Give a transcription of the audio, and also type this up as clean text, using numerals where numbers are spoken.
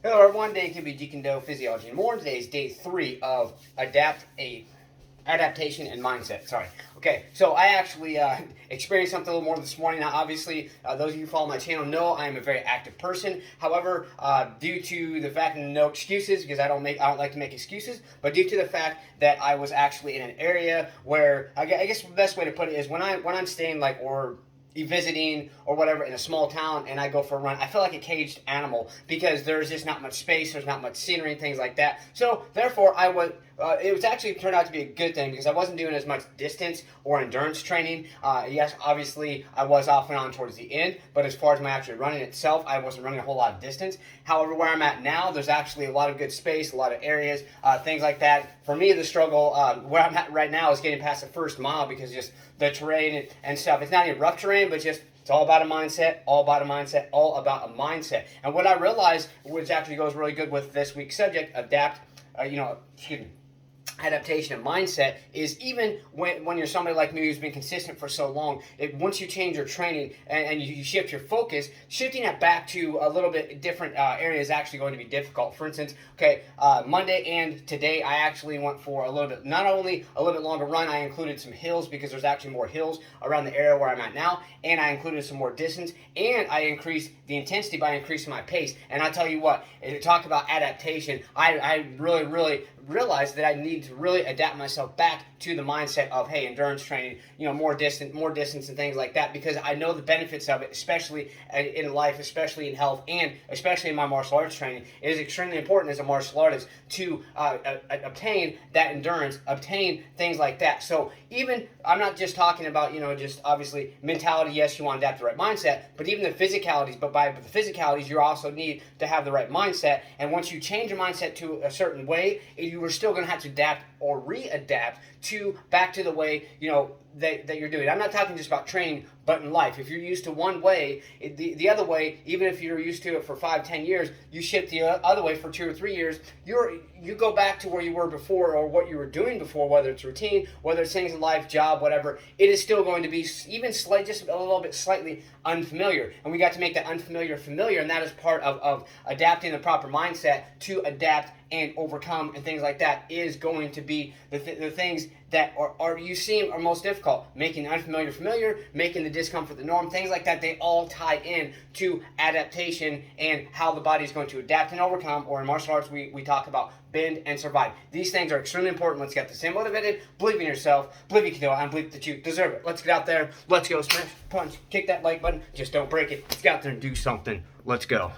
Hello everyone, today could be Jeet Physiology and more. Today is day 3 of Adaptation and Mindset. Sorry. Okay, so I actually experienced something a little more this morning. Now, obviously, those of you who follow my channel know I am a very active person. However, due to the fact, and no excuses, because I don't like to make excuses, but due to the fact that I was actually in an area where I guess the best way to put it is when I'm staying or visiting or whatever in a small town and I go for a run, I feel like a caged animal because there's just not much space, there's not much scenery, things like that. So therefore it was actually turned out to be a good thing because I wasn't doing as much distance or endurance training. Yes, obviously I was off and on towards the end, but as far as my actual running itself, I wasn't running a whole lot of distance. However, where I'm at now, there's actually a lot of good space, a lot of areas, things like that. For me, the struggle where I'm at right now is getting past the first mile because just the terrain and stuff. It's not even rough terrain, but just it's all about a mindset, all about a mindset, all about a mindset. And what I realized, which actually goes really good with this week's subject, adaptation and mindset, is even when you're somebody like me who's been consistent for so long, once you change your training and you shift your focus, shifting it back to a little bit different area is actually going to be difficult. For instance, Monday and today I actually went for a little bit, not only a little bit longer run, I included some hills because there's actually more hills around the area where I'm at now, and I included some more distance, and I increased the intensity by increasing my pace. And I tell you what, to talk about adaptation, I really realized that I need to really adapt myself back to the mindset of, hey, endurance training, more distance and things like that, because I know the benefits of it, especially in life, especially in health, and especially in my martial arts training. It is extremely important as a martial artist to obtain that endurance, obtain things like that. So even, I'm not just talking about, just obviously mentality. Yes, you want to adapt the right mindset, but even the physicalities. But by the physicalities, you also need to have the right mindset. And once you change your mindset to a certain way, you are still going to have to adapt or re-adapt back to the way that you're doing. I'm not talking just about training, but in life. If you're used to one way, the other way, even if you're used to it for 5-10 years, you shift the other way for 2 or 3 years, you go back to where you were before or what you were doing before, whether it's routine, whether it's things in life, job, whatever. It is still going to be even just a little bit slightly unfamiliar, and we got to make that unfamiliar familiar, and that is part of adapting the proper mindset to adapt and overcome and things like that is going to be the things that are you seem are most difficult. Making the unfamiliar familiar, making the discomfort the norm, things like that, they all tie in to adaptation and how the body is going to adapt and overcome, or in martial arts we talk about bend and survive. These things are extremely important. Let's get the same motivated, believe in yourself, believe you can do it, and believe that you deserve it. Let's get out there, let's go, smash, punch, kick that like button, just don't break it. Let's get out there and do something. Let's go.